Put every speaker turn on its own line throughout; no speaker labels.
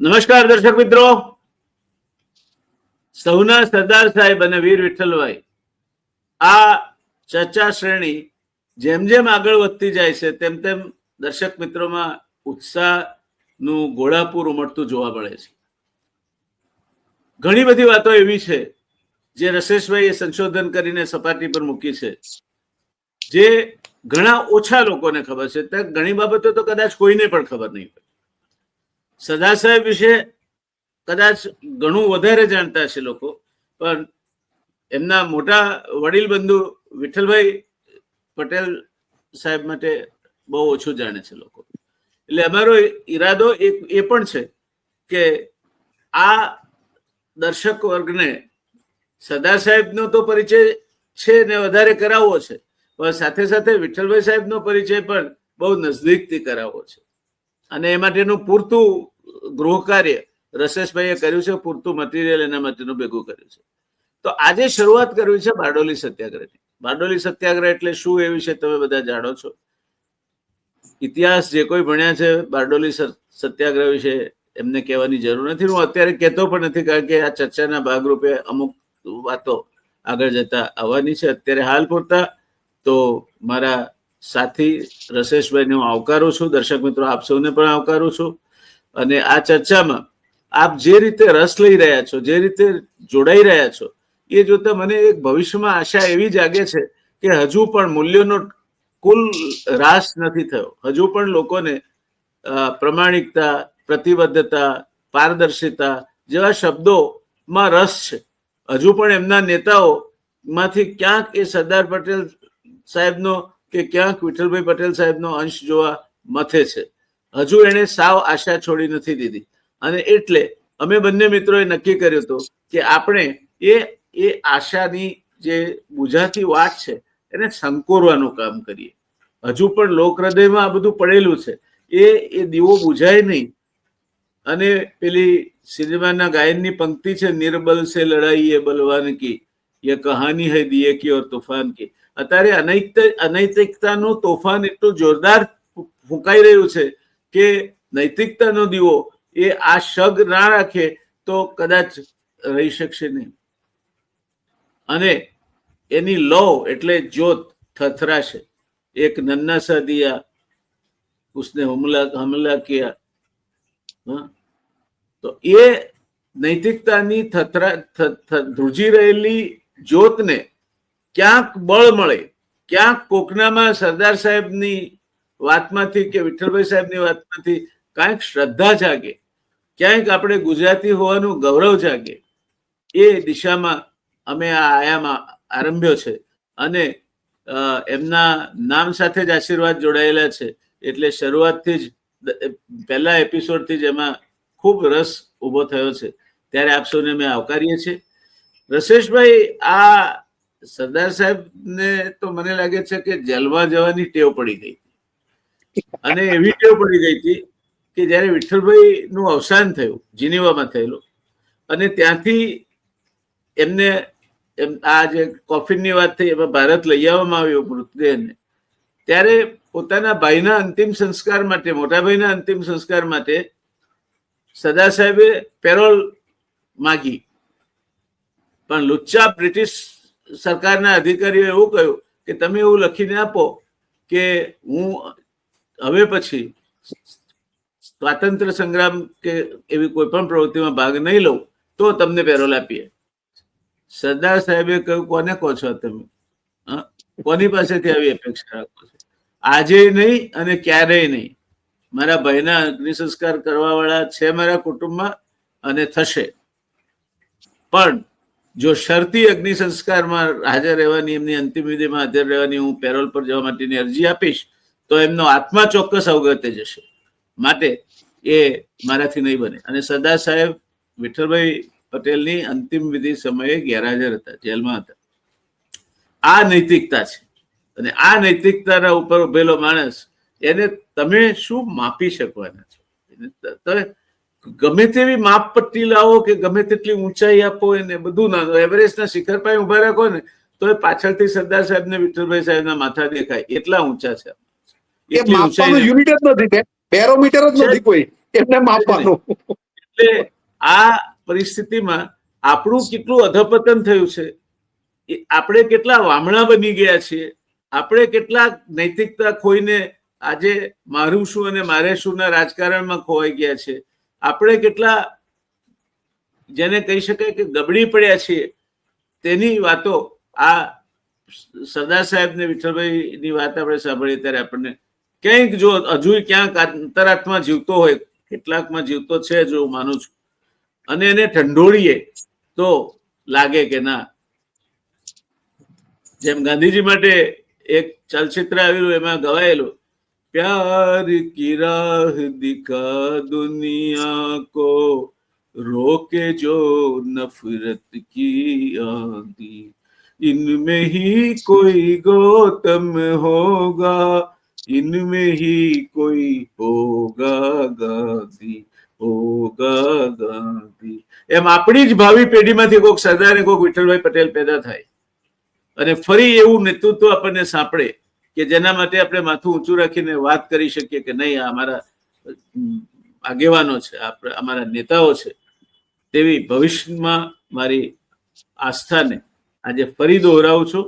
નમસ્કાર દર્શક મિત્રો, સૌના સરદાર સાહેબ અને વીર વિઠ્ઠલભાઈ આ ચર્ચા શ્રેણી જેમ જેમ આગળ વધતી જાય છે તેમ તેમ દર્શક મિત્રોમાં ઉત્સાહનું ઘોડાપૂર ઉમટતું જોવા મળે છે. ઘણી બધી વાતો એવી છે જે રસેશભાઈએ સંશોધન કરીને સપાટી પર મૂકી છે, જે ઘણા ઓછા લોકોને ખબર છે. ત્યાં ઘણી બાબતો તો કદાચ કોઈને પણ ખબર નહીં હોય. સરદાર સાહેબ વિશે કદાચ ઘણું વધારે જાણતા છે લોકો, પણ એમના મોટા વડીલ બંધુ વિઠ્ઠલભાઈ પટેલ સાહેબ માટે બહુ ઓછું જાણે છે લોકો. એટલે અમારો ઈરાદો એ પણ છે કે આ દર્શક વર્ગને સરદાર સાહેબનો તો પરિચય છે ને વધારે કરાવવો છે, પણ સાથે સાથે વિઠ્ઠલભાઈ સાહેબનો પરિચય પણ બહુ નજદીકથી કરાવવો છે. અને એ માટેનું પૂરતું ગૃહ કાર્ય રસેશભાઈએ કર્યું છે, પૂરતું મટીરિયલ એના માટેનું ભેગું કર્યું છે. તો આજે શરૂઆત કરવી છે બારડોલી સત્યાગ્રહની. બારડોલી સત્યાગ્રહ એટલે શું એ વિશે તમે બધા જાણો છો. ઇતિહાસ જે કોઈ ભણ્યા છે બારડોલી સત્યાગ્રહ વિશે એમને કહેવાની જરૂર નથી. હું અત્યારે કહેતો પણ નથી, કારણ કે આ ચર્ચાના ભાગરૂપે અમુક વાતો આગળ જતા આવવાની છે. અત્યારે હાલ પૂરતા તો મારા સાથી રસેશભાઈને હું આવકારું છું. દર્શક મિત્રો આપ સૌને પણ આવકારું છું. અને આ ચર્ચામાં આપ જે રીતે રસ લઈ રહ્યા છો, જે રીતે જોડાઈ રહ્યા છો, એ જોતા મને એક ભવિષ્યમાં આશા એવી જાગે છે કે હજુ પણ મૂલ્યોનો કુલ રાસ નથી થયો. હજુ પણ લોકોને પ્રમાણિકતા, પ્રતિબદ્ધતા, પારદર્શિતા જેવા શબ્દોમાં રસ છે. હજુ પણ એમના નેતાઓમાંથી ક્યાંક એ સરદાર પટેલ સાહેબનો કે ક્યાંક વિઠ્ઠલભાઈ પટેલ સાહેબનો અંશ જોવા મથે છે. હજુ એને સાવ આશા છોડી નથી દીધી. અને એટલે અમે બંને મિત્રોએ નક્કી કર્યું હતું કે આપણે એ આશાની જે બુઝાતી વાટ છે એને સંકોરવાનું કામ કરીએ. હજુ પણ લોક હૃદયમાં આ બધું પડેલું છે, એ દીવો બુઝાય નહીં. અને પેલી સિનેમાના ગાયનની પંક્તિ છે, નિર્બલ સે લડાઈ એ બલવાન કી, ये कहानी है दिए की और तूफान की. અત્યારે અનૈતિકતાનું તોફાન એટલું જોરદાર ફૂંકાઈ રહ્યું છે કે નૈતિકતાનો દીવો એ આ શગ ના રાખે તો કદાચ રહી શકશે નહીં. અને એની લો એટલે જ્યોત થથરાશે. એક નન્ના સા દિયા ઉસને હમલા કિયા. તો એ નૈતિકતાની ધ્રુજી રહેલી જ્યોતને ક્યાંક બળ મળે, ક્યાંક કોકનામાં સરદાર સાહેબની વાતમાંથી કે વિઠ્ઠલભાઈ સાહેબની વાતમાંથી કાંઈક શ્રદ્ધા જાગે, ક્યાંક આપણે ગુજરાતી હોવાનું ગૌરવ જાગે. એ દિશામાં અમે આ આયામ આરંભ્યો છે. અને એમના નામ સાથે જ આશીર્વાદ જોડાયેલા છે. એટલે શરૂઆતથી જ પહેલા એપિસોડથી જ એમાં ખૂબ રસ ઉભો થયો છે. ત્યારે આપ સૌને અમે આવકારીએ છીએ. રસેશભાઈ, આ સરદાર સાહેબને તો મને લાગે છે કે જેલમાં જવાની ટેવ પડી ગઈ. અને એવી ટેવ પડી ગઈ હતી કે જયારે વિઠ્ઠલભાઈ નું અવસાન થયું, જીનીવામાં થયેલું, અને ત્યાંથી એમને આ જે કોફિનની વાત થઈ એમાં ભારત લઈ આવવામાં આવ્યો મૃતદેહને, ત્યારે પોતાના ભાઈના અંતિમ સંસ્કાર માટે, મોટા ભાઈના અંતિમ સંસ્કાર માટે સરદાર સાહેબે પેરોલ માગી. પણ લુચ્ચા બ્રિટિશ સરકારના અધિકારીઓ એવું કહ્યું કે તમે એવું લખીને આપો કે હું હવે પછી સ્વાતંત્ર્ય સંગ્રામ કે એવી કોઈ પણ પ્રવૃત્તિમાં ભાગ નહીં લઉં તો તમને પેરોલ આપીએ. સરદાર સાહેબે કહ્યું, કોને કહો છો તમે? કોની પાસેથી આવી અપેક્ષા રાખો છો? આજે નહીં અને ક્યારેય નહીં. મારા ભાઈના અગ્નિ સંસ્કાર કરવા વાળા છે મારા કુટુંબમાં અને થશે. પણ જો શરતી અગ્નિ સંસ્કારમાં હાજર રહેવાની, એમની અંતિમ વિધિમાં હાજર રહેવાની હું પેરોલ પર જવા માટેની અરજી આપીશ તો એમનો આત્મા ચોક્કસ અવગતે જશે. માટે એ મારાથી નહીં બને. અને સરદાર સાહેબ વિઠ્ઠલભાઈ પટેલની અંતિમ વિધિ સમયે ગેરહાજર હતા, જેલમાં હતા. આ નૈતિકતા છે. અને આ નૈતિકતાના ઉપર ઉભેલો માણસ, એને તમે શું માપી શકવાના છો? તમે ગમે તેવી માપ પટ્ટી લાવો કે ગમે તેટલી ઊંચાઈ આપો, એને બધું ના, એવરેસ્ટના શિખર પાસે ઉભા રાખો ને તો એ પાછળથી સરદાર સાહેબ ને વિઠ્ઠલભાઈ સાહેબના માથા દેખાય, એટલા ઊંચા છે.
એ માપવાનું યુનિટ જ નથી, બેરોમીટર જ નથી કોઈ એમને માપવાનું.
એટલે આ પરિસ્થિતિમાં આપણું કેટલું અધપતન થયું છે, આપણે કેટલા વામણા બની ગયા છીએ, આપણે કેટલા નૈતિકતા ખોઈને આજે મારું શું અને મારે શુંના રાજકારણમાં ખોવાઈ ગયા છે, આપણે કેટલા જેને કહી શકાય કે ગબડી પડ્યા છીએ, તેની વાતો આ સરદાર સાહેબ ને વિઠ્ઠલભાઈની વાત આપણે સાંભળીએ ત્યારે આપણને ક્યાંક જો હજુ ક્યાંક અંતરાત્મા જીવતો હોય, કેટલાકમાં જીવતો છે જો હું માનું છું, અને એને ઠંડોળીએ તો લાગે કે ના, જેમ ગાંધીજી માટે એક ચલચિત્ર આવેલું એમાં ગવાયેલું, પ્યાર કી રાહ દિખા દુનિયા કો, રોકે જો નફરત કી આંધી, इनमें ही कोई गौतम होगा, इनमें ही कोई होगा गांधी, होगा गांधी. એમ આપણી જ ભાવિ પેઢીમાંથી કોઈક સરદાર ને કોઈક વિઠ્ઠલભાઈ પટેલ પેદા થાય અને ફરી એવું નેતૃત્વ આપણને સાંપડે કે જેના માટે આપણે માથું ઊંચું રાખીને વાત કરી શકીએ કે નહીં, આ અમારા આગેવાનો છે, અમારા નેતાઓ છે. તેવી ભવિષ્યમાં મારી આસ્થાને આજે ફરી દોહરાવું છું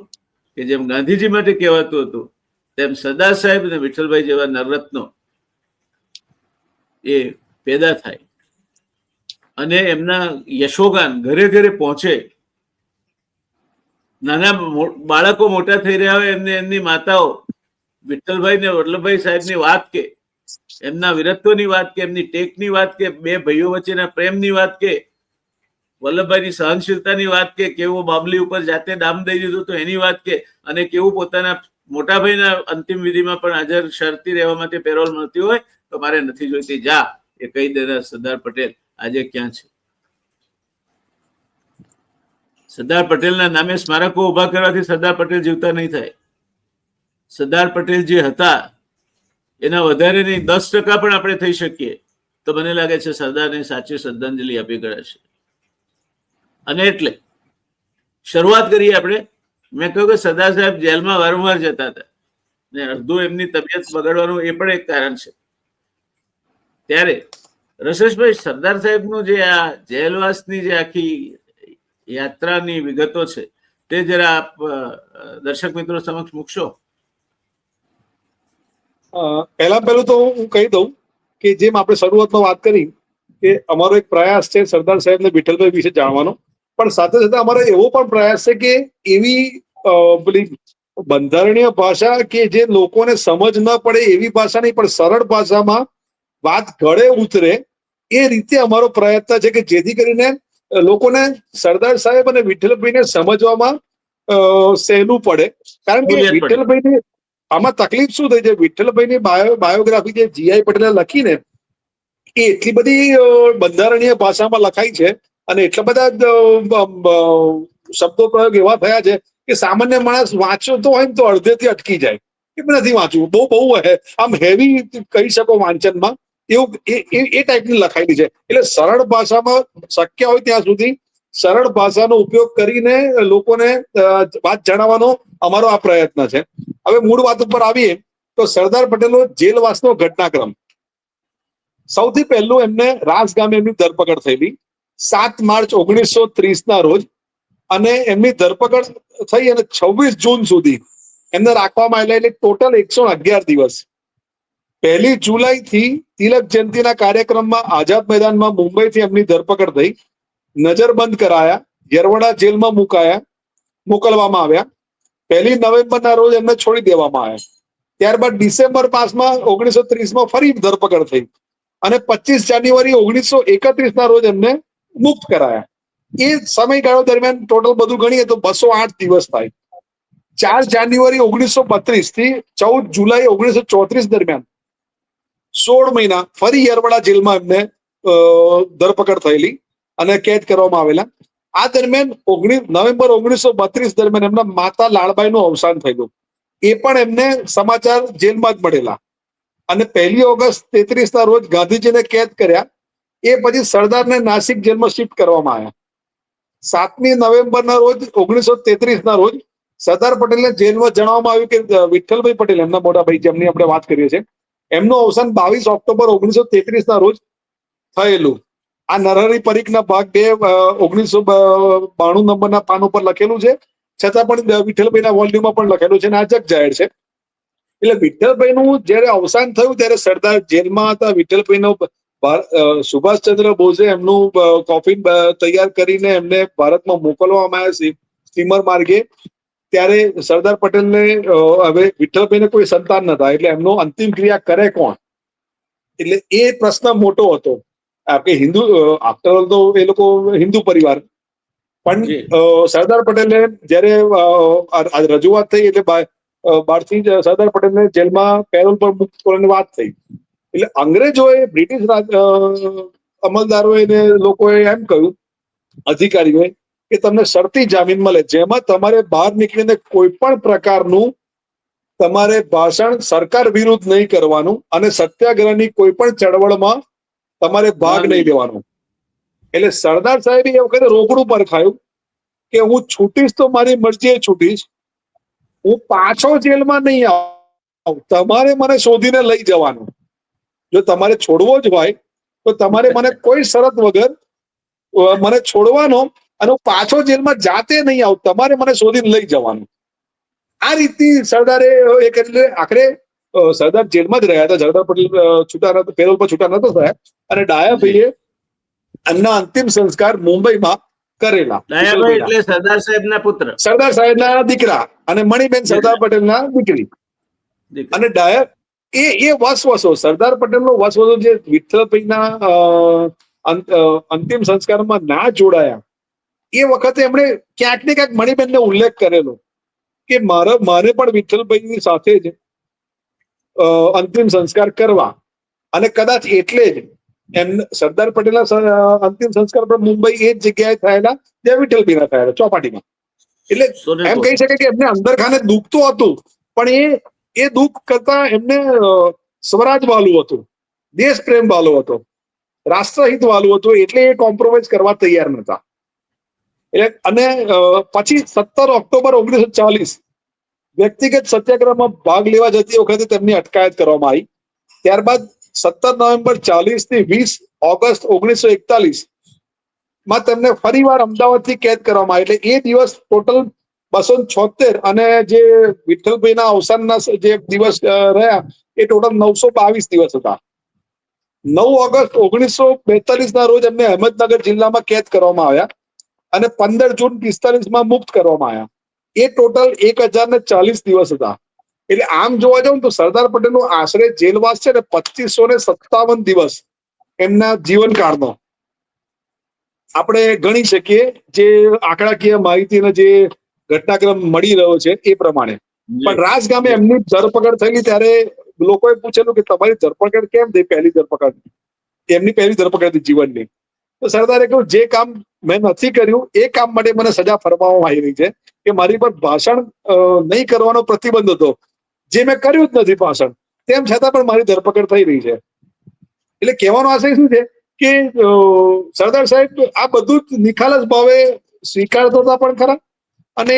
કે જેમ ગાંધીજી માટે કહેવાતું હતું તેમ સરદાર સાહેબ અને વિઠ્ઠલભાઈ જેવા નવરત્નો એ પેદા થાય અને એમના યશોગાન ઘરે ઘરે પહોંચે. નાના બાળકો મોટા થઈ રહ્યા હોય એમને એમની માતાઓ વિઠ્ઠલભાઈ ને વલ્લભભાઈ સાહેબની વાત કે, એમના વીરત્વની વાત કે, એમની ટેકની વાત કે, બે ભાઈઓ વચ્ચેના પ્રેમની વાત કે, વલ્લભભાઈની સહનશીલતાની વાત કે, કેવું બાબલી ઉપર જાતે દામ દઈ દીધું તો એની વાત કે, અને કેવું પોતાના મોટા ભાઈના અંતિમ વિધિમાં પણ હાજર શરતી રહેવા માટે પેરોલ મળતી હોય તો મારે નથી જોઈતી, જા, એ કહી દેનાર સરદાર પટેલ આજે ક્યાં છે? સરદાર પટેલના નામે સ્મારકો ઉભા કરવાથી સરદાર પટેલ જીવતા નહીં થાય. સરદાર પટેલ જે હતા એના વધારે નહીં 10% પણ આપણે થઈ શકીએ તો મને લાગે છે સરદારને સાચી શ્રદ્ધાંજલિ આપી ગયા છે. અને એટલે શરૂઆત કરીએ આપણે. મેં કહ્યું કે સરદાર સાહેબ જેલમાં વારંવાર જતા હતા ને અડધું એમની તબિયત બગડવાનું એ પણ એક કારણ છે. ત્યારે રસેશભાઈ, સરદાર સાહેબનું જે આ જેલવાસની જે આખી યાત્રાની વિગતો છે તે જરા આપ દર્શક મિત્રો સમક્ષ મૂકશો.
પહેલું તો હું કહી દઉં કે જેમ આપણે શરૂઆતમાં વાત કરી કે અમારો એક પ્રયાસ છે સરદાર સાહેબ ને વિઠ્ઠલભાઈ વિશે જાણવાનો, પણ સાથે સાથે અમારો એવો પણ પ્રયાસ છે કે એવી પેલી બંધારણીય ભાષા કે જે લોકોને સમજ ન પડે એવી ભાષા નહીં, પણ સરળ ભાષામાં વાત ગળે ઉતરે એ રીતે અમારો પ્રયત્ન છે કે જેથી કરીને લોકોને સરદાર સાહેબ અને વિઠ્ઠલભાઈને સમજવામાં સહેલું પડે. કારણ કે વિઠ્ઠલભાઈને આમાં તકલીફ શું થઈ છે, વિઠ્ઠલભાઈની બાયોગ્રાફી જે જીઆઈ પટેલે લખીને એ એટલી બધી બંધારણીય ભાષામાં લખાઈ છે અને એટલા બધા શબ્દો પ્રયોગ એવા થયા છે કે સામાન્ય માણસ વાંચતો તો હોય ને તો અડધેથી અટકી જાય કે નથી વાંચવું, બહુ આમ હેવી કહી શકો વાંચનમાં, એવું એ ટાઈપની લખાયેલી છે. એટલે સરળ ભાષામાં શક્ય હોય ત્યાં સુધી સરળ ભાષાનો ઉપયોગ કરીને લોકોને વાત જણાવવાનો અમારો આ પ્રયત્ન છે. હવે મૂળ વાત ઉપર આવીએ તો સરદાર પટેલનો જેલવાસનો ઘટનાક્રમ. સૌથી પહેલું એમને રાસ ગામે એમની ધરપકડ થયેલી 7 માર્ચ 1930 ના રોજ, અને એમની ધરપકડ થઈ અને 26 જૂન સુધી એમને રાખવામાં આવેલા, એટલે ટોટલ 111 દિવસ. 1 જુલાઈ થી તિલક જયંતિના કાર્યક્રમમાં આઝાદ મેદાનમાં મુંબઈથી એમની ધરપકડ થઈ, નજરબંધ કરાયા, યરવડા જેલમાં મોકલવામાં આવ્યા. 1 નવેમ્બરના રોજ એમને છોડી દેવામાં આવ્યા. ત્યારબાદ ડિસેમ્બર 1930 ફરી ધરપકડ થઈ અને 25 જાન્યુઆરી 1931 ના રોજ એમને મુક્ત કરાયા. એ સમયગાળો દરમિયાન ટોટલ બધું ગણીએ તો 208 દિવસ થાય. 4 જાન્યુઆરી 1932 થી 14 જુલાઈ 1934 દરમિયાન 16 મહિના ફરી યરવડા જેલમાં એમને ધરપકડ થયેલી અને કેદ કરવામાં આવેલા. આ દરમિયાન નવેમ્બર 1932 દરમિયાન એમના માતા લાડબાઈનું અવસાન થયેલું, એ પણ એમને સમાચાર જેલમાં જ મળેલા. અને 1 ઓગસ્ટ 33 ના રોજ ગાંધીજીને કેદ કર્યા. એ પછી સરદારને નાસિક જેલમાં શિફ્ટ કરવામાં આવ્યા. 7મી નવેમ્બરના રોજ 1933 ના રોજ સરદાર પટેલને જેલમાં જણાવવામાં આવ્યું કે વિઠ્ઠલભાઈ પટેલ, એમના મોટા ભાઈ જેમની આપણે વાત કરીએ છીએ, એમનું અવસાન 22 ઓક્ટોબર 1933 ના રોજ થયેલું. આ નરહરી પરીખના ભાગ 2 1992 નંબરના પાન ઉપર લખેલું છે, છતાં પણ વિઠ્ઠલભાઈના વોલ્યુમમાં પણ લખેલું છે અને આ જગ જાહેર છે. એટલે વિઠ્ઠલભાઈનું જયારે અવસાન થયું ત્યારે સરદાર જેલમાં હતા. વિઠ્ઠલભાઈનો સુભાષચંદ્ર બોઝે એમનું કોફિન તૈયાર કરીને એમને ભારતમાં મોકલવામાં આવ્યા સ્ટીમર માર્ગે. ત્યારે સરદાર પટેલને હવે વિઠ્ઠલભાઈને કોઈ સંતાન નતા, એટલે એમનો અંતિમ ક્રિયા કરે કોણ, એટલે એ પ્રશ્ન મોટો હતો. આપણે હિન્દુ આફ્ટર ઓલ તો એ લોકો હિન્દુ પરિવાર, પણ સરદાર પટેલે જયારે રજૂઆત થઈ એટલે બહારથી સરદાર પટેલને જેલમાં પેરોલ પર મુક્ત કરવાની વાત થઈ. એટલે અંગ્રેજોએ, બ્રિટિશ અમલદારોએ ને લોકોએ એમ કહ્યું, અધિકારીઓએ, કે તમને શરતી જામીન મળે, જેમાં તમારે બહાર નીકળીને કોઈ પણ પ્રકારનું તમારે ભાષણ સરકાર વિરુદ્ધ નહીં કરવાનું અને સત્યાગ્રહની કોઈ પણ ચળવળમાં તમારે ભાગ નહીં લેવાનો. એટલે સરદાર સાહેબે એ વખતે રોકડું પરખાયું કે હું છૂટીશ તો મારી મરજીએ છૂટીશ, હું પાછો જેલમાં નહીં આવું, તમારે મને શોધીને લઈ જવાનું. જો તમારે છોડવો જ હોય તો તમારે મને કોઈ શરત વગર મને છોડવાનો અને હું પાછો જેલમાં જાતે નહીં આવું, તમારે મને શોધીને લઈ જવાનું. આ રીતની સરદારે એ કરી. આખરે સરદાર જેલમાં જ રહ્યા હતા. સરદાર પટેલ છૂટા પેરોલ પર છૂટા નતો થયા અને ડાયાભાઈએ એમના અંતિમ સંસ્કાર મુંબઈમાં કરેલા.
ડાયાભાઈ એટલે સરદાર સાહેબના પુત્ર,
સરદાર સાહેબના દીકરા અને મણિબેન સરદાર પટેલના દીકરી. અને ડાયા એ વસવસો સરદાર પટેલનો વસવસો જે વિઠ્ઠલભાઈના અંતિમ સંસ્કારમાં ના જોડાયા, એ વખતે એમણે ક્યાંક ને ક્યાંક મણિબેનને ઉલ્લેખ કરેલો કે મારે પણ વિઠ્ઠલભાઈની સાથે જ અંતિમ સંસ્કાર કરવા. અને કદાચ એટલે જ એમ સરદાર પટેલના અંતિમ સંસ્કાર પર મુંબઈ એ જ જગ્યાએ થયેલા જ્યાં વિઠ્ઠલભાઈના થયેલા, ચોપાટીમાં. એટલે એમ કહી શકાય કે એમને અંદર ખાને દુઃખ તો હતું, પણ એ દુઃખ કરતા એમને સ્વરાજ વાળું હતું, દેશ પ્રેમ વાળું હતો, રાષ્ટ્રહિત વાળું હતું, એટલે એ કોમ્પ્રોમાઇઝ કરવા તૈયાર નતા. એટલે અને પછી 17 ઓક્ટોબર 1940 વ્યક્તિગત સત્યાગ્રહમાં ભાગ લેવા જતી વખતે તેમની અટકાયત કરવામાં આવી. ત્યારબાદ 17 નવેમ્બર 40 થી 20 ઓગસ્ટ 1941 માં તેમને ફરીવાર અમદાવાદથી કેદ કરવામાં આવી. એટલે એ દિવસ ટોટલ 276 અને જે વિઠ્ઠલભાઈના અવસાનના જે દિવસ રહ્યા એ ટોટલ 922 દિવસ હતા. 9 ઓગસ્ટ 1942 ના રોજ એમને અહમદનગર જિલ્લામાં કેદ કરવામાં આવ્યા અને 15 જૂન 45 મુક્ત કરવામાં આવ્યા. એ ટોટલ 1040 દિવસ હતા. એટલે આમ જોવા જાવ તો સરદાર પટેલનો આશરે જેલવાસ છે ને 2557 દિવસ એમના જીવનકાળનો આપણે ગણી શકીએ, જે આંકડાકીય માહિતીનો જે ઘટનાક્રમ મળી રહ્યો છે એ પ્રમાણે. પણ રાજ ગામે એમની ધરપકડ થયેલી ત્યારે લોકોએ પૂછેલું કે તમારી ધરપકડ કેમ થઈ? પહેલી ધરપકડ, એમની પહેલી ધરપકડ હતી જીવનની. તો સરદારે કહ્યું, જે કામ મેં નથી કર્યું એ કામ માટે મને સજા ફરમાવવામાં આવી રહી છે કે મારી પર ભાષણ નહીં કરવાનો પ્રતિબંધ હતો, જે મેં કર્યું જ નથી ભાષણ, તેમ છતાં પણ મારી ધરપકડ થઈ રહી છે. એટલે કહેવાનો આશય શું છે કે સરદાર સાહેબ આ બધું જ નિખાલસ ભાવે સ્વીકારતા હતા પણ ખરા, અને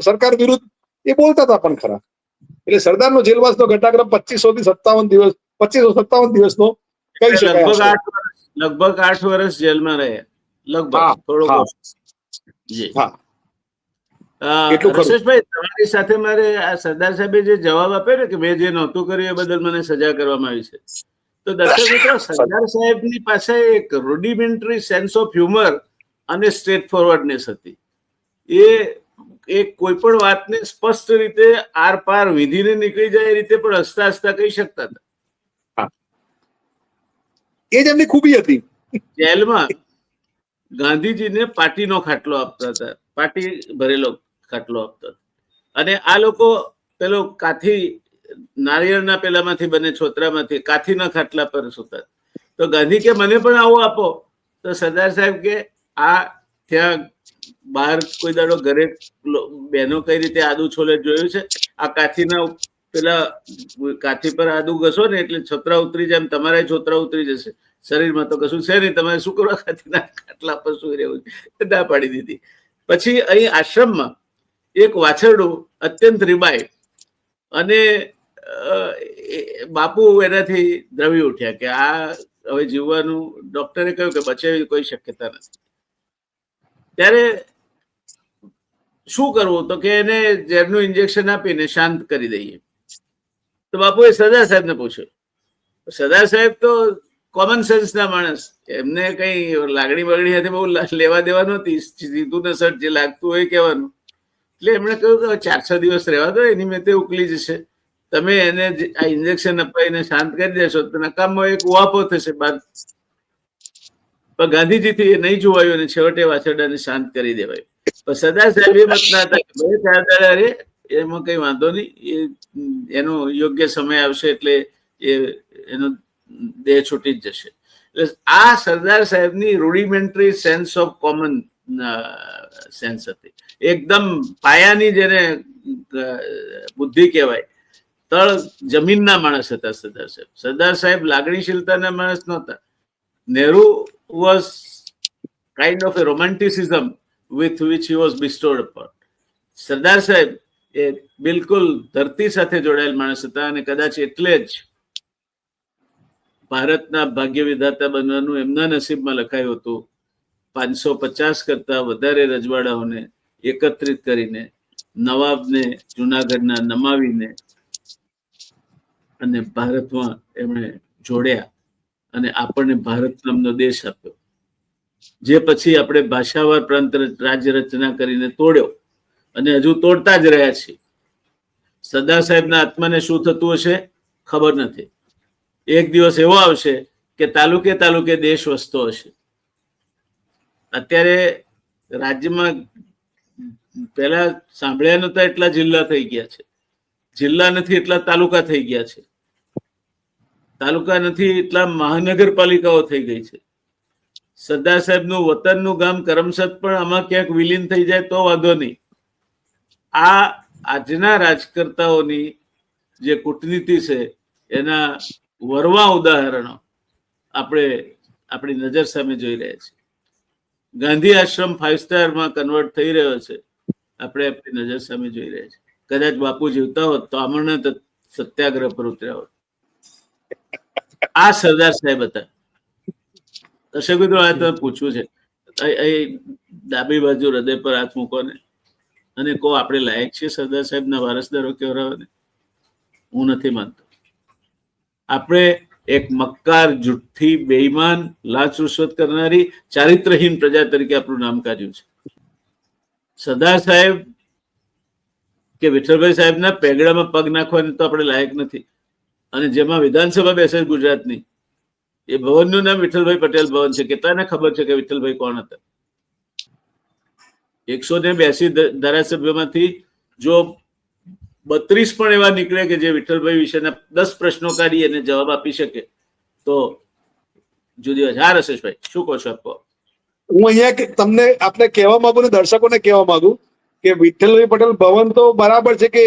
સરકાર વિરુદ્ધ એ બોલતા હતા પણ ખરા. એટલે સરદારનો જેલવાસનો ઘટનાક્રમ 2557 દિવસનો કહી શકાય.
લગભગ 8 વર્ષ જેલમાં રહ્યા, લગભગ થોડો. રશેશભાઈ, તમારી સાથે મારે આ સરદાર સાહેબે જે જવાબ આપ્યો ને કે મેં જે નહોતું કર્યું એ બદલ મને સજા કરવામાં આવી છે, તો દર્શક મિત્રો, સરદાર સાહેબની પાસે એક રૂડિમેન્ટરી સેન્સ ઓફ હ્યુમર અને સ્ટ્રેટ ફોરવર્ડનેસ હતી. એ કોઈ પણ વાતને સ્પષ્ટ રીતે આર પાર વિધિને નીકળી જાય એ રીતે પણ હસતા હસતા કહી શકતા હતા.
એ જ એમની ખૂબી હતી.
જેલમાં ગાંધીજીને પાટીનો ખાટલો આપતા હતા, પાટી ભરેલો ખાટલો આપતા હતા. અને આ લોકો પેલો કાથી નારિયેળના પેલામાંથી બને છોતરામાંથી કાથીના ખાટલા પર સૂતા. તો ગાંધી કે મને પણ આવો આપો, તો સરદાર સાહેબ કે આ ત્યાં બહાર કોઈ દાડો ઘરે બહેનો કઈ રીતે આદુ છોલે જોયું છે? આ કાથીના પેલા કાથી પર આદુ ઘસો ને એટલે છોતરા ઉતરી જાય, તમારા છોતરા ઉતરી જશે. શરીરમાં તો કશું છે નહીં, તમારે શું કરવા કાથીના ખાટલા પર સુઈ રહેવું છે? ના પાડી દીધી. પછી અહીં આશ્રમમાં એક વાછરડું અત્યંત રીબાય અને બાપુ એનાથી દ્રવી ઉઠ્યા કે આ હવે જીવવાનું ડોક્ટરે કહ્યું કે બચે એવી કોઈ શક્યતા નથી. ત્યારે શું કરવું? તો કે એને ઝેરનું ઇન્જેક્શન આપીને શાંત કરી દઈએ. તો બાપુએ સરદાર સાહેબને પૂછ્યું. સરદાર સાહેબ તો કોમન સેન્સ ના માણસ, એમને કઈ લાગણી બગડી હતી બહુ લેવા દેવા નહોતી, સીધું ને સટ જે લાગતું હોય કહેવાનું. એટલે એમણે કહ્યું કે 4-6 દિવસ રહેવા દો, એની મેં તે ઉકલી જશે. તમે એને આ ઇન્જેક્શન અપાઈને શાંત કરી દેશો તો નકામમાં એક ઉહાપો થશે બાદ. પણ ગાંધીજીથી એ નહીં જોવાયું અને છેવટે વાછરડાને શાંત કરી દેવાય. પણ સરદાર સાહેબ એ મતના હતા કે ભાઈ 4 દાડા રે, એમાં કઈ વાંધો નહીં, એનો યોગ્ય સમય આવશે એટલે એનો દેહ છૂટી જ જશે. એટલે આ સરદાર સાહેબની રૂડિમેન્ટરી સેન્સ ઓફ કોમન સેન્સ હતી, એકદમ પાયાની, જેને બુદ્ધિ કહેવાય. તળ જમીનના માણસ હતા સરદાર સાહેબ. સરદાર સાહેબ લાગણીશીલતાના માણસ નહોતા. Nehru was kind of a romanticism with which he was bestowed upon. સરદાર સાહેબ એ બિલકુલ ધરતી સાથે જોડાયેલ માણસ હતા અને કદાચ એટલે જ ભારતના ભાગ્ય વિધાતા બનવાનું એમના નસીબમાં લખાયું હતું. 550 કરતા વધારે રજવાડાઓને એકત્રિત કરીને, નવાબને જુનાગઢના નમાવીને અને ભારતમાં એમણે જોડ્યા અને આપણને ભારત નામનો દેશ આપ્યો, જે પછી આપણે ભાષાવાર પ્રાંત રાજ્ય રચના કરીને તોડ્યો અને હજુ તોડતા જ રહ્યા છીએ. સરદાર સાહેબના આત્માને શું થતું હશે ખબર નથી. એક દિવસ એવો આવશે કે તાલુકે તાલુકે દેશ વસતો હશે. અત્યારે રાજ્યમાં પહેલા સાંભળ્યા નતા એટલા જિલ્લા થઈ ગયા છે, જિલ્લા નથી એટલા તાલુકા થઈ ગયા છે, તાલુકા નથી એટલા મહાનગરપાલિકાઓ થઈ ગઈ છે. સરદાર સાહેબનું વતનનું ગામ કરમસદ પણ આમાં ક્યાંક વિલીન થઈ જાય તો વાંધો નહીં. આ આજના રાજકર્તાઓની જે કૂટનીતિ છે એના વરવા ઉદાહરણો આપણે આપણી નજર સામે જોઈ રહ્યા છીએ. ગાંધી આશ્રમ 5 સ્ટારમાં કન્વર્ટ થઈ રહ્યો છે, આપણે આપણી નજર સામે જોઈ રહ્યા છીએ. કદાચ બાપુ જીવતા હોત તો અમરનાથ સત્યાગ્રહ પર ઉતર્યા હોત. આ સરદાર સાહેબ હતા. દર્શક મિત્રો, આ તમે પૂછવું છે, ડાબી બાજુ હૃદય પર હાથ મૂકો ને અને કહો આપણે લાયક છીએ સરદાર સાહેબના વારસદારો કહેવાને? હું નથી માનતો. આપણે એક મક્કાર, જુઠ્ઠી, બેઈમાન, લાંચ રૂશ્વત કરનારી, ચારિત્રહીન પ્રજા તરીકે આપણું નામ કાઢ્યું છે. સરદાર સાહેબ કે વિઠ્ઠલભાઈ સાહેબના પેગડામાં પગ નાખવાની તો આપણે લાયક નથી. અને જેમાં વિધાનસભા બેસે ગુજરાતની, એ ભવનનું નામ વિઠ્ઠલભાઈ પટેલ ભવન છે. કેટલાને ખબર છે કે વિઠ્ઠલભાઈ કોણ હતા? 182 ધારાસભ્યોમાંથી જો 32 પણ એવા નીકળે કે જે વિઠ્ઠલભાઈ વિશેના 10 પ્રશ્નો કાઢી અને જવાબ આપી શકે તો જુદી વાત. હા રસેશભાઈ, શું કહો છો આપ?
હું અહીંયા તમને આપણે કહેવા માંગુ ને દર્શકોને કહેવા માંગુ કે વિઠ્ઠલભાઈ પટેલ ભવન તો બરાબર છે કે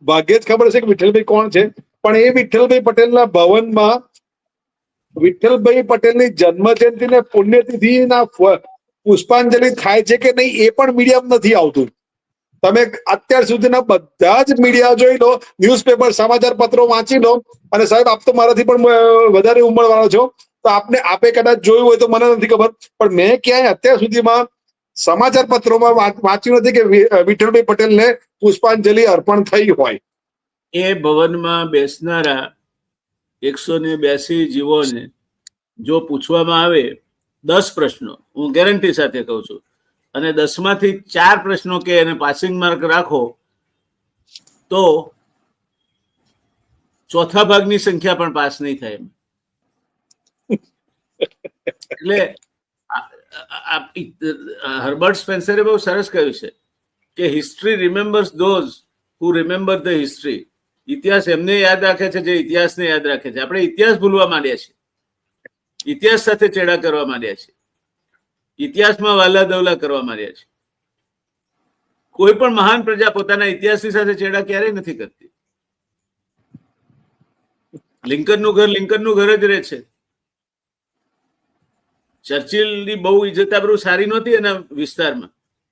ભાગ્યે જ ખબર છે કે વિઠ્ઠલભાઈ કોણ છે, પણ એ વિઠ્ઠલભાઈ પટેલના ભવનમાં વિઠ્ઠલભાઈ પટેલની જન્મ જયંતિને પુણ્યતિથિના પુષ્પાંજલિ થાય છે કે નહીં એ પણ મીડિયામાં નથી આવતું. તમે અત્યાર સુધીના બધા જ મીડિયા જોઈ લો, ન્યૂઝપેપર, સમાચાર પત્રો વાંચી લો, અને સાહેબ આપ તો મારાથી પણ વધારે ઉંમર વાળો છો તો આપે કદાચ જોયું હોય તો મને નથી ખબર, પણ મેં ક્યાંય અત્યાર સુધીમાં સમાચાર પત્રોમાં વાંચ્યું નથી કે વિઠ્ઠલભાઈ પટેલને પુષ્પાંજલિ અર્પણ થઈ હોય.
એ ભવનમાં બેસનારા 182 જીવોને જો પૂછવામાં આવે 10 પ્રશ્નો, હું ગેરંટી સાથે કહું છું, અને 10માંથી 4 પ્રશ્નો કે એને પાસિંગ માર્ક રાખો તો ચોથા ભાગની સંખ્યા પણ પાસ નહીં થાય. એટલે હર્બર્ટ સ્પેન્સરે બહુ સરસ કહ્યું છે કે history remembers those who remember the history. ઇતિહાસ એમને યાદ રાખે છે જે ઇતિહાસને યાદ રાખે છે. આપણે ઇતિહાસ ભૂલવા માંડ્યા છીએ, ઇતિહાસ સાથે ચેડા કરવા માંડ્યા છીએ, ઇતિહાસમાં વાલા દવલા કરવા માંડ્યા છીએ. કોઈ પણ મહાન પ્રજા પોતાના ઇતિહાસની સાથે ચેડા ક્યારેય નથી કરતી. લિંકનનું ઘર લિંકનનું ઘર જ રહે છે. ચર્ચિલની બહુ ઇજ્જત આબરૂ સારી નહોતી એના વિસ્તારમાં.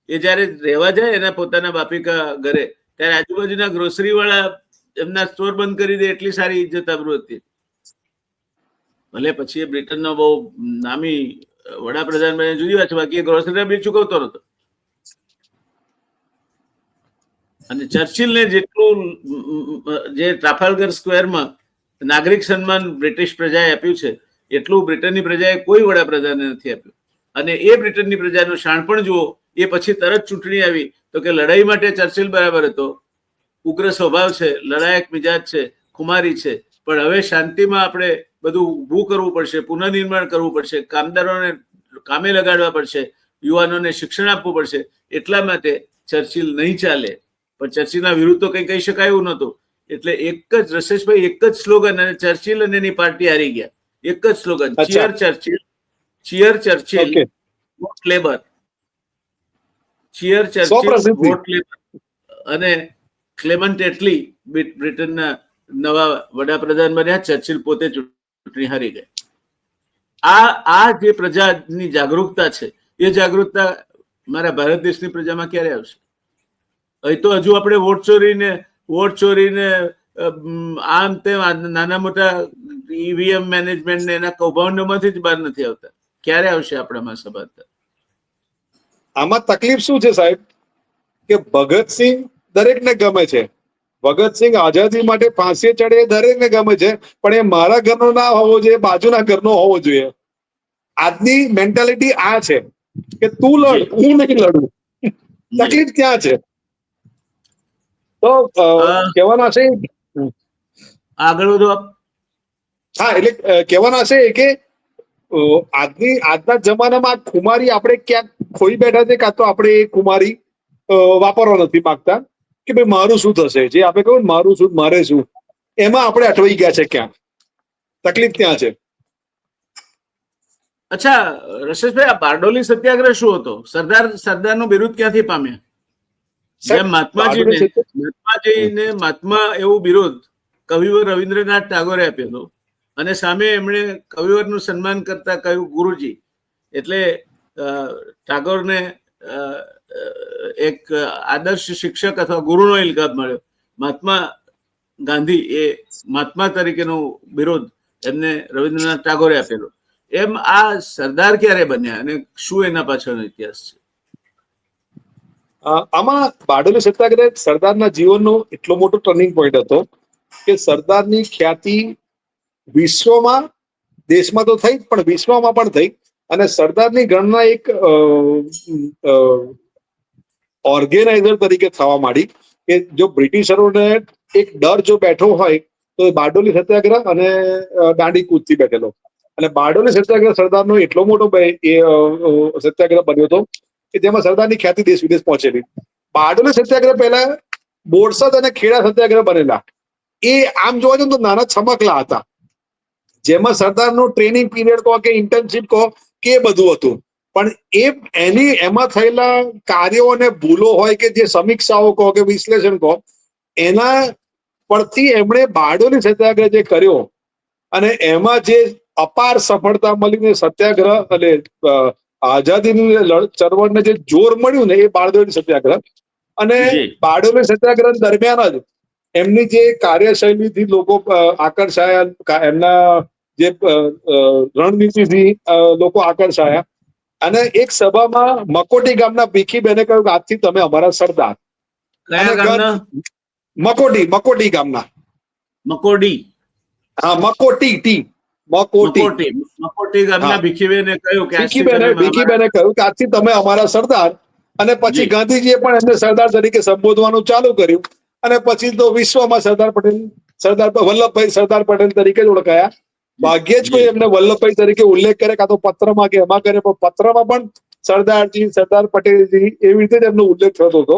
એ જયારે રહેવા જાય એના પોતાના બાપિકા ઘરે, ત્યારે આજુબાજુના ગ્રોસરી વાળા એમના સ્ટોર બંધ કરી દે એટલી સારી ઇજ્જત આબરૂ હતી. ભલે પછી એ બ્રિટનનો બહુ નામી વડાપ્રધાન બને જુદી વાત છે, બાકી એ ગ્રોસરીના બિલ ચૂકવતો નતો. અને ચર્ચિલને જેટલું જે ટ્રાફાલ્ગર સ્ક્વેરમાં નાગરિક સન્માન બ્રિટિશ પ્રજાએ આપ્યું છે એટલું બ્રિટનની પ્રજાએ કોઈ વડાપ્રધાને નથી આપ્યું. અને એ બ્રિટનની પ્રજાનું શાણપણ જુઓ, એ પછી તરત ચૂંટણી આવી તો કે લડાઈ માટે ચર્ચિલ બરાબર હતો, ઉગ્ર સ્વભાવ છે, લડાયક મિજાજ છે, ખુમારી છે, પણ હવે શાંતિમાં આપણે બધું ઊભું કરવું પડશે, પુનઃનિર્માણ કરવું પડશે, કામદારોને કામે લગાડવા પડશે, યુવાનોને શિક્ષણ આપવું પડશે, એટલા માટે ચર્ચિલ નહીં ચાલે. પણ ચર્ચિલના વિરુદ્ધ તો કંઈ કહી શકાય એવું નહોતું. એટલે એક જ રસેશભાઈ એક જ સ્લોગન, અને ચર્ચિલ અને એની પાર્ટી હારી ગયા. એક જ slogan, cheer Churchill, cheer Churchill, vote Labour. Cheer Churchill, vote Labour. અને ક્લેમન્ટ એટલી બ્રિટનના નવા વડાપ્રધાન બન્યા. ચર્ચિલ પોતે ચૂંટણી હારી ગયા. આ જે પ્રજાની જાગૃતતા છે, એ જાગૃતતા મારા ભારત દેશની પ્રજામાં ક્યારે આવશે? અહીં તો હજુ આપણે વોટ ચોરીને આમ તેમ નાના મોટા ઈવીએમ મેનેજમેન્ટ ને એના કૌભાંડોમાંથી જ બહાર નથી આવતા. ક્યારે આવશે આપણામાં સભાનતા?
આમાં તકલીફ શું છે સાહેબ, કે ભગતસિંહ દરેકને ગમે છે, ભગતસિંહ આઝાદી માટે ફાંસી ચડે એ દરેકને ગમે છે, પણ એ મારા ઘરનો ના હોવો જોઈએ, બાજુના ઘરનો હોવો જોઈએ. આજની મેન્ટાલિટી આ છે કે તું લડ, હું નહીં લડું. તકલીફ ક્યાં છે? તો કહેવાના છે
આગળ વધો.
હા, એટલે કહેવાના છે કે આજના જમાનામાં ખુમારી આપણે ક્યાંક ખોઈ બેઠા છે, કાં તો આપણે એ ખુમારી વાપરવા નથી માંગતા કે ભાઈ મારું શું થશે, જે આપણે કહ્યું મારું શું મારે શું, એમાં આપણે અટવાઈ ગયા છે ક્યાંક. તકલીફ ત્યાં છે.
અચ્છા રશેશભાઈ, આ બારડોલી સત્યાગ્રહ શું હતો? સરદારનું બિરુદ ક્યાંથી પામ્યા? જેમ મહાત્મા એવું બિરુદ કવિવર રવિન્દ્રનાથ ટાગોરે આપ્યો હતો, અને સામે એમણે કવિવરનું સન્માન કરતા કહ્યું ગુરુજી. એટલે ટાગોરને એક આદર્શ શિક્ષક અથવા ગુરુનો ઇલ્કાબ મળ્યો. મહાત્મા ગાંધી એ મહાત્મા તરીકેનું બિરુદ એમને રવિન્દ્રનાથ ટાગોરે આપેલું. એમ આ સરદાર ક્યારે બન્યા અને શું એના પાછળનો ઇતિહાસ છે?
આમાં બારડોલી સત્યાગ્રહ સરદારના જીવનનો એટલો મોટો ટર્નિંગ પોઈન્ટ હતો કે સરદારની ખ્યાતિ વિશ્વમાં, દેશમાં તો થઈ પણ વિશ્વમાં પણ થઈ. અને સરદારની ગણના એક ઓર્ગેનાઇઝર તરીકે થવા માંડી કે જો બ્રિટિશરોને એક ડર જો બેઠો હોય તો બારડોલી સત્યાગ્રહ અને દાંડી કૂચથી બેઠેલો. અને બારડોલી સત્યાગ્રહ સરદારનો એટલો મોટો સત્યાગ્રહ બન્યો હતો કે જેમાં સરદારની ખ્યાતિ દેશ વિદેશ પહોંચેલી. બારડોલી સત્યાગ્રહ પહેલા બોરસદ અને ખેડા સત્યાગ્રહ બનેલા. એ આમ જોવા જઈએ તો નાના છમકલા હતા, જેમાં સરદારનું ટ્રેનિંગ પીરિયડ કહો કે ઇન્ટર્નશીપ કહો કે બધું હતું. પણ એમાં થયેલા કાર્યો અને ભૂલો હોય કે જે સમીક્ષાઓ કહો કે વિશ્લેષણ કહો, એના પરથી એમણે બારડોલી સત્યાગ્રહ જે કર્યો અને એમાં જે અપાર સફળતા મળીને સત્યાગ્રહ અને આઝાદીની ચળવળને જે જોર મળ્યું ને, એ બારડોલી સત્યાગ્રહ. અને બારડોલી સત્યાગ્રહ દરમિયાન જ એમની જે કાર્યશૈલીથી લોકો આકર્ષાયા, એમના જે રણનીતિથી લોકો આકર્ષાયા. અને એક સભામાં મકોટી ગામના ભીખીબેને કહ્યું કે આજથી તમે અમારા સરદાર. મકોટી ગામના.
મકોડી?
હા, મકોટી
ગામના ભીખીબેને કહ્યું કે
ભીખીબેને કહ્યું કે આજથી તમે અમારા સરદાર. અને પછી ગાંધીજીએ પણ એમને સરદાર તરીકે સંબોધવાનું ચાલુ કર્યું. અને પછી તો વિશ્વમાં સરદાર વલ્લભભાઈ સરદાર પટેલ તરીકે જ ઓળખાયા. ભાગ્યે જ કોઈ એમને વલ્લભભાઈ તરીકે ઉલ્લેખ કરે, કાં તો પત્રમાં કે એમાં કરે, પણ પત્રમાં પણ સરદારજી, સરદાર પટેલજી એવી રીતે જ એમનો ઉલ્લેખ થતો હતો.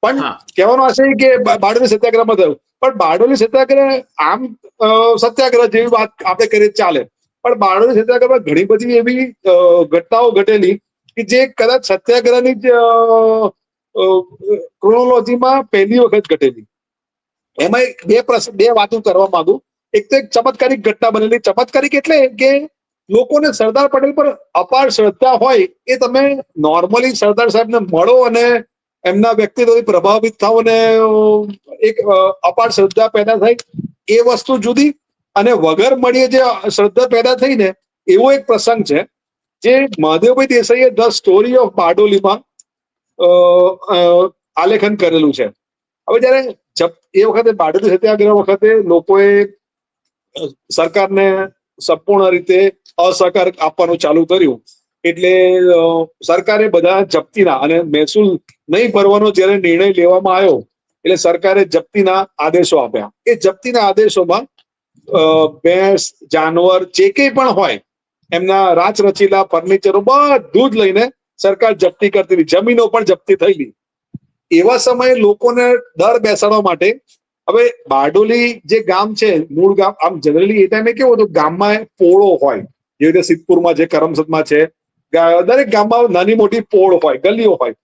પણ કહેવાનો આશય કે બારડોલી સત્યાગ્રહમાં થયું. પણ બારડોલી સત્યાગ્રહ આમ સત્યાગ્રહ જેવી વાત આપણે કરીએ ચાલે, પણ બારડોલી સત્યાગ્રહમાં ઘણી બધી એવી ઘટનાઓ ઘટેલી કે જે કદાચ સત્યાગ્રહની જ ક્રોનોલોજીમાં પહેલી વખત ઘટેલી. એમાં બે વાતો કરવા માંગુ. એક તો એક ચમત્કારિક ઘટના બનેલી. ચમત્કારિક એટલે કે લોકોને સરદાર પટેલ પર અપાર શ્રદ્ધા હોય, એ તમે નોર્મલી સરદાર સાહેબને મળો અને એમના વ્યક્તિત્વથી પ્રભાવિત થાવ અને એક અપાર શ્રદ્ધા પેદા થાય, એ વસ્તુ જુદી. અને વગર મળીએ જે શ્રદ્ધા પેદા થઈ ને એવો એક પ્રસંગ છે જે મહાદેવભાઈ દેસાઈએ ધ સ્ટોરી ઓફ બારડોલીમાં આલેખન કરેલું છે. હવે જયારે એ વખતે બારડોલી સત્યાગ્રહ વખતે લોકોએ સરકારને સંપૂર્ણ રીતે અસહકાર આપવાનું ચાલુ કર્યું, એટલે સરકારે બધા જપ્તીના અને મહેસૂલ નહીં ભરવાનો જયારે નિર્ણય લેવામાં આવ્યો એટલે સરકારે જપ્તીના આદેશો આપ્યા. એ જપ્તીના આદેશોમાં ભેંસ, જાનવર જે કંઈ પણ હોય એમના રાચ રચીલા ફર્નિચરો બધું જ લઈને સરકાર જપ્તી કરતી હતી, જમીનો પણ જપ્તી થયેલી. એવા સમયે લોકોને ડર બેસાડવા માટે હવે બારડોલી જે ગામ છે, મૂળ ગામ, આમ જનરલી એ ટાઈમે કેવું હતું, ગામમાં પોળો હોય, જેવી રીતે સિદ્ધપુરમાં છે, કરમસદમાં છે, દરેક ગામમાં નાની મોટી પોળ હોય, ગલીઓ હોય.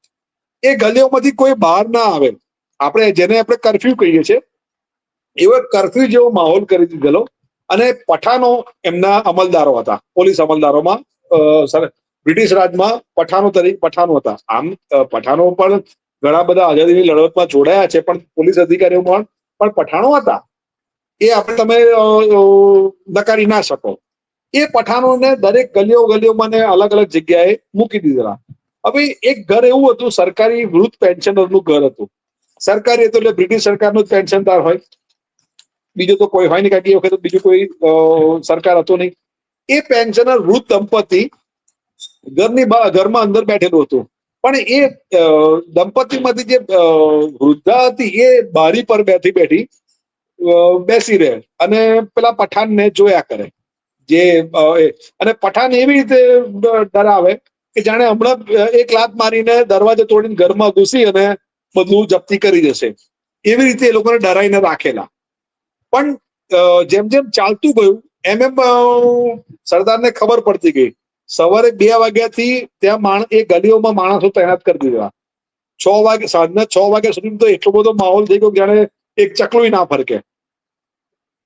એ ગલીઓમાંથી કોઈ બહાર ના આવે, જેને આપણે કર્ફ્યુ કહીએ છીએ, એવો કર્ફ્યુ જેવો માહોલ કરી દીધેલો. અને પઠાનો એમના અમલદારો હતા, પોલીસ અમલદારોમાં. બ્રિટિશ રાજમાં પઠાનો હતા. આમ પઠાનો પણ ઘણા બધા આઝાદીની લડતમાં જોડાયા છે, પણ પોલીસ અધિકારીઓ પણ પઠાણો હતા. એ તમે નકારી ના શકો. એ પઠાણોને દરેક ગલીઓમાં અલગ અલગ જગ્યાએ મૂકી દીધેલા. હવે એક ઘર એવું હતું, સરકારી વૃદ્ધ પેન્શનરનું ઘર હતું. સરકારી હતું એટલે બ્રિટિશ સરકારનું જ પેન્શનદાર હોય, બીજું તો કોઈ હોય નહીં, કારણ કે એ વખતે બીજું કોઈ સરકાર હતું નહીં. એ પેન્શનર વૃદ્ધ દંપતી ઘરમાં અંદર બેઠેલું હતું, પણ એ દંપતીમાંથી જે વૃદ્ધા હતી એ બારી પર બેઠી બેસી રહે અને પેલા પઠાણને જોયા કરે. અને પઠાણ એવી રીતે ડરાવે કે જાણે હમણાં એક લાત મારીને દરવાજો તોડીને ઘરમાં ઘૂસી અને બધું જપ્તી કરી જશે, એવી રીતે એ લોકોને ડરાઈને રાખેલા. પણ જેમ જેમ ચાલતું ગયું એમ સરદારને ખબર પડતી ગઈ. સવારે 2 વાગ્યાથી ત્યાં એ ગલીઓમાં માણસો તૈનાત કરી દીધા. 6 વાગે, સાંજના 6 વાગ્યા સુધી તો એટલો બધો માહોલ થઈ ગયો જાણે એક ચકલું ના ફરકે.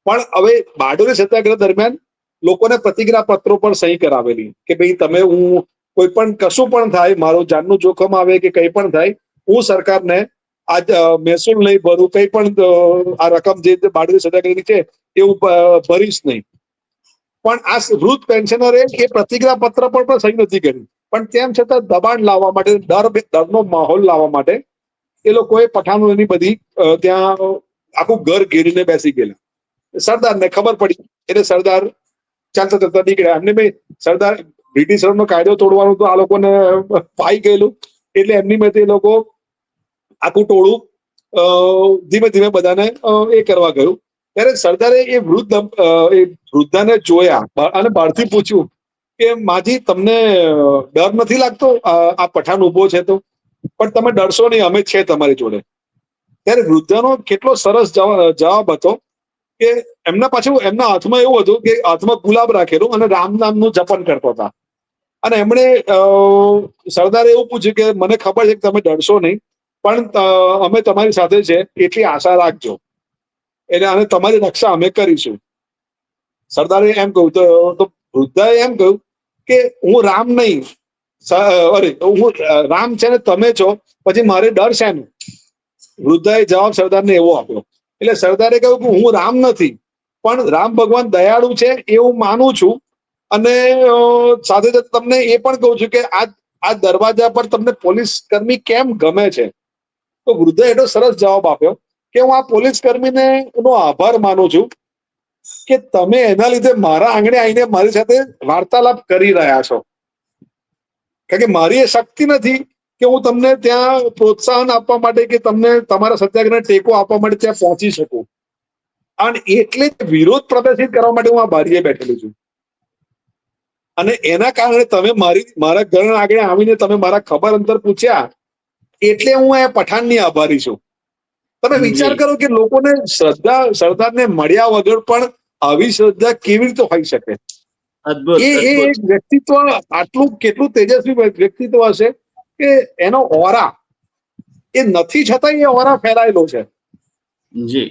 પણ હવે બારડોલી સત્યાગ્રહ દરમિયાન લોકોને પ્રતિજ્ઞા પત્રો પર સહી કરાવેલી કે ભાઈ હું કોઈ પણ કશું પણ થાય, મારું જાનનું જોખમ આવે કે કંઈ પણ થાય, હું સરકારને આ મહેસૂલ નહીં ભરું, કંઈ પણ આ રકમ જે બારડોલી સત્યાગ્રહની છે એવું ભરીશ નહીં. પણ આ વૃદ્ધ પેન્શનરે એ પ્રતિજ્ઞા પત્ર પર પણ સહી નથી કરી. પણ તેમ છતાં દબાણ લાવવા માટે, ડરનો માહોલ લાવવા માટે એ લોકોએ પઠાણોની બધી ત્યાં આખું ઘર ઘેરીને બેસી ગયેલા. સરદારને ખબર પડી એટલે સરદાર ચાલતા ચાલતા નીકળ્યા. એમને સરદાર બ્રિટિશરનો કાયદો તોડવાનું તો આ લોકોને પાઈ ગયેલું, એટલે એમની મેં એ લોકો આખું ટોળું ધીમે ધીમે બધાને એ કરવા ગયું. ત્યારે સરદારે એ વૃદ્ધાને જોયા અને બહારથી પૂછ્યું કે માજી, તમને ડર નથી લાગતો આ પઠાણ ઉભો છે તો? પણ તમે ડરશો નહીં, અમે છે તમારી જોડે. ત્યારે વૃદ્ધાનો કેટલો સરસ જવાબ હતો કે એમના હાથમાં એવું હતું કે હાથમાં ગુલાબ રાખેલું અને રામ નામનું જપન કરતો હતા. અને એમણે સરદારે એવું પૂછ્યું કે મને ખબર છે કે તમે ડરશો નહીં, પણ અમે તમારી સાથે છે એટલી આશા રાખજો, અને તમારી રક્ષા અમે કરીશું. સરદારે એમ કહ્યું તો વૃદ્ધાએ એમ કહ્યું કે હું રામ નહીં, હું રામ છે ને તમે છો, પછી મારે ડર છે ને? વૃદ્ધાએ જવાબ સરદારને એવો આપ્યો. એટલે સરદારે કહ્યું કે હું રામ નથી, પણ રામ ભગવાન દયાળુ છે એ હું માનું છું, અને સાથે સાથે તમને એ પણ કહું છું કે આ દરવાજા પર તમને પોલીસ કર્મી કેમ ગમે છે? તો વૃદ્ધાએ એટલો સરસ જવાબ આપ્યો કે હું આ પોલીસ કર્મીને એનો આભાર માનું છું કે તમે એના લીધે મારા આંગણે આવીને મારી સાથે વાર્તાલાપ કરી રહ્યા છો. કારણ કે મારી એ શક્તિ નથી કે હું તમને ત્યાં પ્રોત્સાહન આપવા માટે કે તમને તમારા સત્યાગ્રહને ટેકો આપવા માટે ત્યાં પહોંચી શકું. અને એટલે જ વિરોધ પ્રદર્શિત કરવા માટે હું આ બારીએ બેઠેલું છું. અને એના કારણે તમે મારા ઘર આગળ આવીને તમે મારા ખબર અંતર પૂછ્યા, એટલે હું આ પઠાણની આભારી છું. તમે વિચાર કરો કે લોકોને સરદારને મળ્યા વગર પણ આવી શ્રદ્ધા કેવી રીતે હોઈ શકે? એ વ્યક્તિત્વ કેટલું તેજસ્વી વ્યક્તિત્વ હશે કે એનો ઓરા એ નથી છતાં એ ઓરા ફેલાયેલો છે.
જી,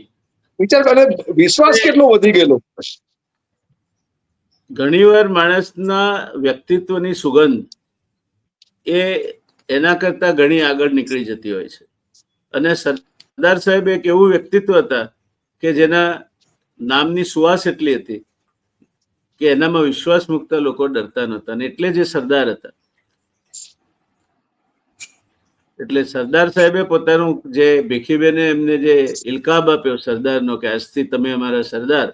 વિચાર કરે, વિશ્વાસ કેટલો વધી ગયેલો.
ઘણીવાર માણસના વ્યક્તિત્વની સુગંધ એ એના કરતા ઘણી આગળ નીકળી જતી હોય છે. અને સરદાર સાહેબ એક એવું વ્યક્તિત્વ હતા કે જેના નામની સુવાસ એટલી હતી કે એનામાં વિશ્વાસ મૂકતા લોકો ડરતા નહોતા, અને એટલે જે સરદાર હતા. એટલે સરદાર સાહેબે પોતાનું જે ભીખીબેને એમને જે ઇલકાબ આપ્યો સરદારનો કે આજથી તમે અમારા સરદાર,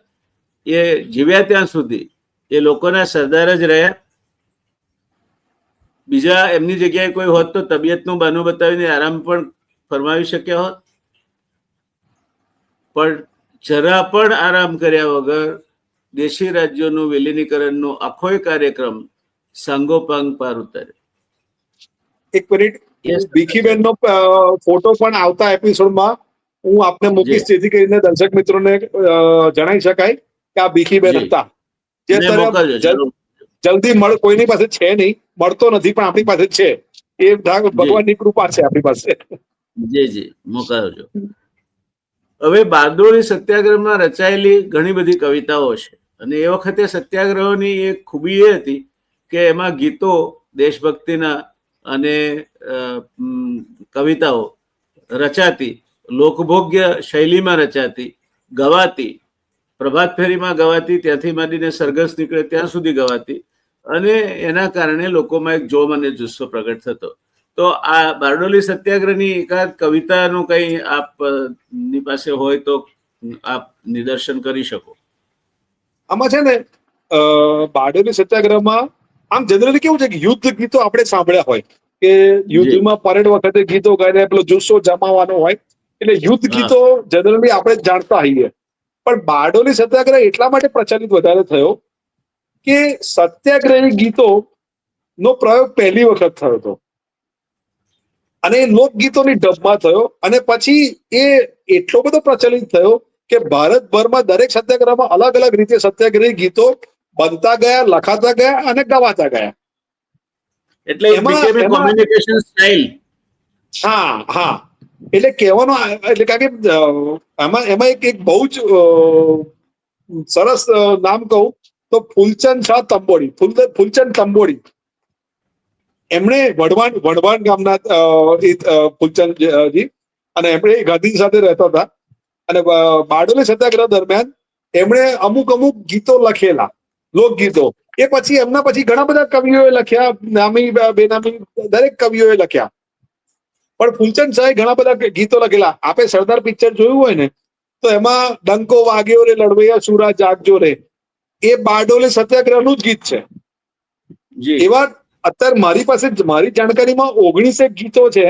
એ જીવ્યા ત્યાં સુધી એ લોકોના સરદાર જ રહ્યા. બીજા એમની જગ્યાએ કોઈ હોત તો તબિયતનું બહાનું બતાવીને આરામ પણ ફરમાવી શક્યા હોત, પણ જરા પણ આરામ કર્યા વગર દેશી રાજ્યોનું વિલીનીકરણનો આખો કાર્યક્રમ સાંગોપાંગ પાર ઉતાર્યો.
એક મિનિટ, ભીખીબેનનો ફોટો પણ આવતા એપિસોડમાં હું આપને મૂકીશ, જેથી કરીને દર્શક મિત્રોને જણાવી શકાય કે આ ભીખીબેન હતા. જે જલ્દી કોઈની પાસે છે નહીં, મળતો નથી, પણ આપણી પાસે છે. એ ભગવાનની કૃપા છે આપણી પાસે.
જી મોકલજો. હવે બારડોલી સત્યાગ્રહમાં રચાયેલી ઘણી બધી કવિતાઓ છે, અને એ વખતે સત્યાગ્રહોની એક ખૂબી એ હતી કે એમાં ગીતો દેશભક્તિના અને કવિતાઓ રચાતી, લોકભોગ્ય શૈલીમાં રચાતી, ગવાતી, પ્રભાત ફેરીમાં ગવાતી, ત્યાંથી માંડીને સરઘસ નીકળે ત્યાં સુધી ગવાતી, અને એના કારણે લોકોમાં એક જોમ અને જુસ્સો પ્રગટ થતો. તો આ બારડોલી સત્યાગ્રહની એકાદ કવિતાનું કઈ આપની પાસે હોય તો આપ નિદર્શન કરી શકો.
આમાં છે ને બારડોલી સત્યાગ્રહમાં આમ જનરલી કેવું છે કે યુદ્ધ ગીતો આપણે સાંભળ્યા હોય કે યુદ્ધમાં પરેડ વખતે ગીતો ગાઈને પેલો જુસ્સો જમાવાનો હોય, એટલે યુદ્ધ ગીતો જનરલી આપણે જાણતા હોઈએ. પણ બારડોલી સત્યાગ્રહ એટલા માટે પ્રચલિત વધારે થયો કે સત્યાગ્રહી ગીતો નો પ્રયોગ પહેલી વખત થયો હતો, અને એ લોકગીતોની ઢબમાં થયો, અને પછી એ એટલો બધો પ્રચલિત થયો કે ભારતભરમાં દરેક સત્યાગ્રહમાં અલગ અલગ રીતે સત્યાગ્રહી ગીતો બનતા ગયા, લખાતા ગયા અને ગવાતા ગયા.
એટલે કોમ્યુનિકેશન સ્ટાઇલ.
હા, એટલે કહેવાનો એટલે કારણ કે એમાં એક બહુ જ સરસ નામ કહું તો ફૂલચંદ શાહ તંબોળી, ફૂલચંદ તંબોળી, એમણે વઢવાણ ગામના ફૂલચંદજી, અને એમણે ગાંધી સાથે રહેતા હતા, અને બારડોલી સત્યાગ્રહ દરમિયાન એમણે અમુક ગીતો લખેલા, લોકગીતો. એ પછી એમના પછી ઘણા બધા કવિઓએ લખ્યા, નામી બેનામી દરેક કવિઓએ લખ્યા, પણ ફૂલચંદ શાહે ઘણા બધા ગીતો લખેલા. આપણે સરદાર પિક્ચર જોયું હોય ને તો એમાં ડંકો વાગ્યો રે લડવૈયા સુરા જાગજો રે, એ બારડોલી સત્યાગ્રહનું જ ગીત છે. એવા અત્યારે મારી પાસે મારી જાણકારીમાં 19 ગીતો છે,